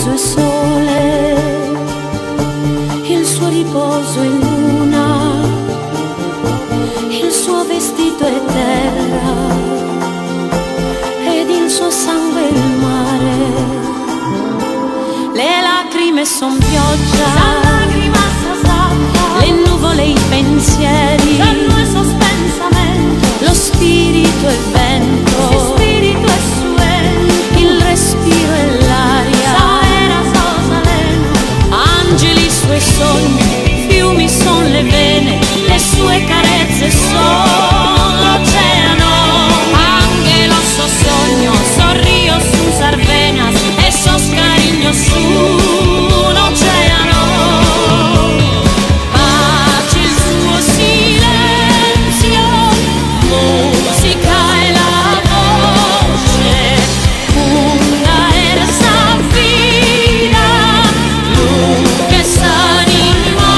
viso è sole, il suo riposo è luna, il suo vestito è terra ed il suo sangue è il mare. Le lacrime son pioggia, le nuvole i pensieri, lo spirito è vento, il respiro è l'aria, angeli suoi sogni, fiumi son le vene, le sue carezze son l'oceano. Angelo so sogno, sorrio su Sarvenas e sos cariño su l'oceano. Pace il suo silenzio, musica e la voce, una ersa vida, che s'anima.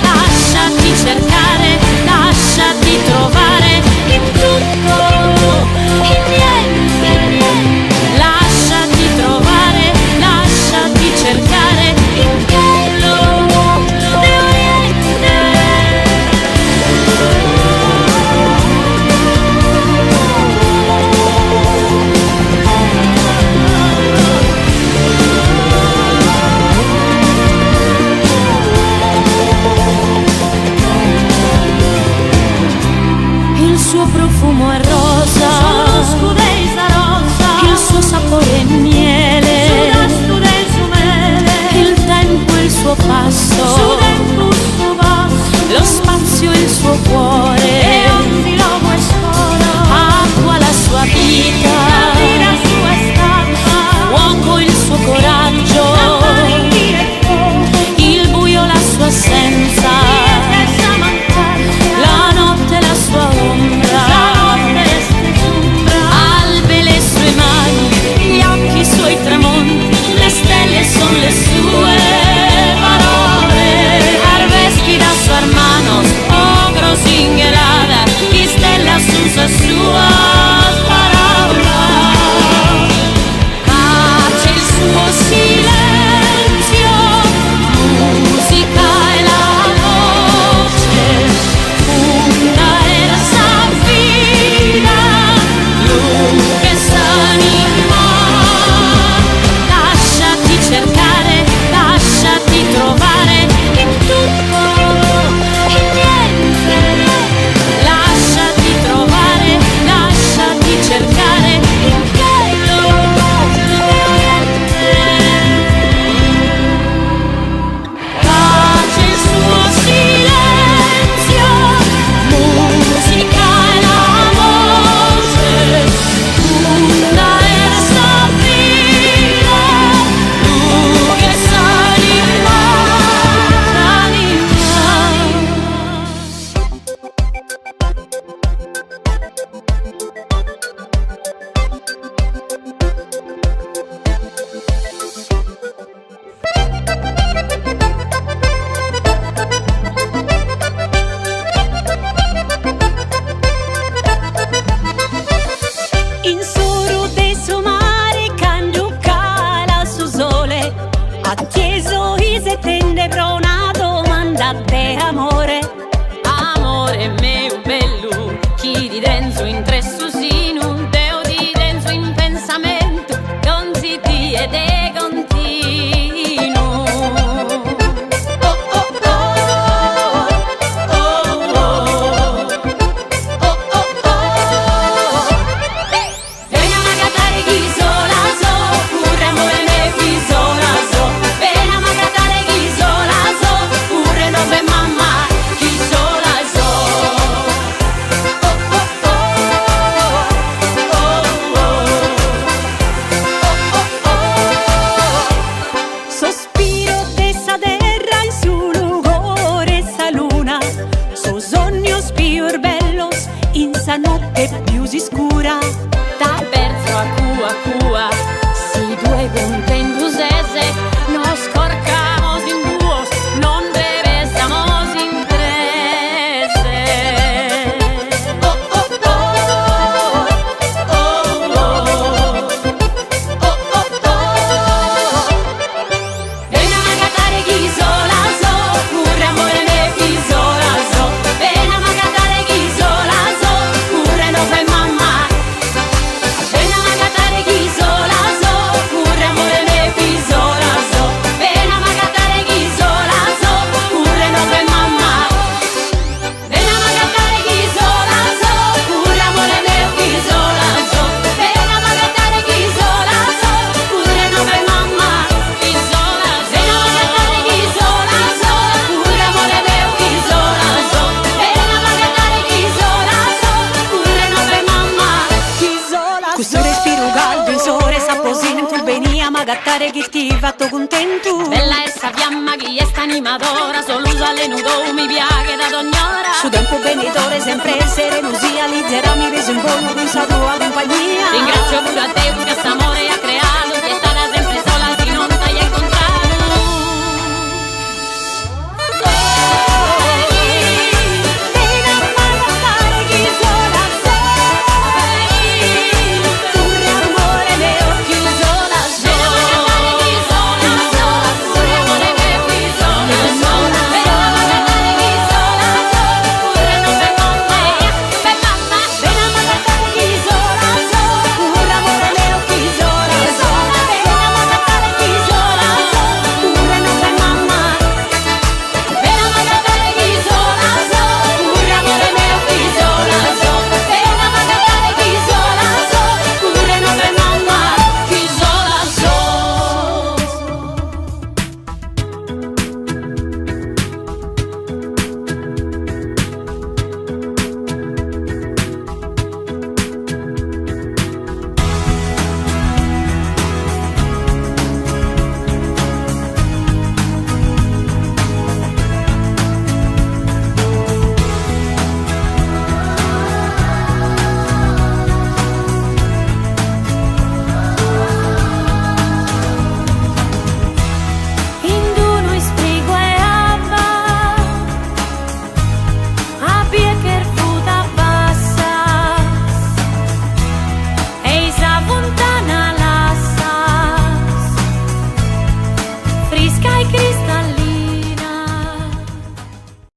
Lasciati cercare, lasciati trovare in tutto, in niente. Lasciati trovare, lasciati cercare in quello di Oriente. Il suo profumo è rosa, il suo sapore è miele, il tempo è il suo passo, lo spazio è il suo cuore, acqua la sua vita, fuoco il suo coraggio, il buio la sua assenza, la notte la sua ombra, albe le sue mani, gli occhi i suoi tramonti, le stelle son le sue parole. Arvesquida su hermanos, ogros ingelada, y stella sus suas paraulas. Pace il suo silenzio, musica e la voce, una ersa vida, che s'anima. Lasciati cercare, lasciati trovare in tutto, in niente. Lasciati trovare, lasciati cercare in quello di Oriente. Pace il suo silenzio, musica e la voce, una ersa vida, che s'anima, in suru de su mare cangiucala su sole, ha chiesto i se tendrò una domanda de amore. Amore meu bello, chi di dentro in tre susinu, deo di dentro in pensamento, non si tie de continuo. Oh oh oh, oh oh oh, oh oh oh. Ven a magatare chi sola so, pure amore me chi sola so. Ven a magatare chi sola so, pure dove mamma chi sola so. Oh oh oh, oh oh oh, oh oh oh. Sospiro dessa terra in su lugore essa luna, so sogno più bellos in sa notte più si scura. Da verso a cua, si due contendusese, nos corcamos in duos, non bebesamos in trese. Oh oh oh, oh oh oh, oh oh oh. gattare chi ti ha fatto contento. Bella essa fiamma, chi è sta animatora, solo usa le nudo, mi piace da d'ognora. Su tempo benitore, sempre sereno, sia lizzera, mi reso in volo, con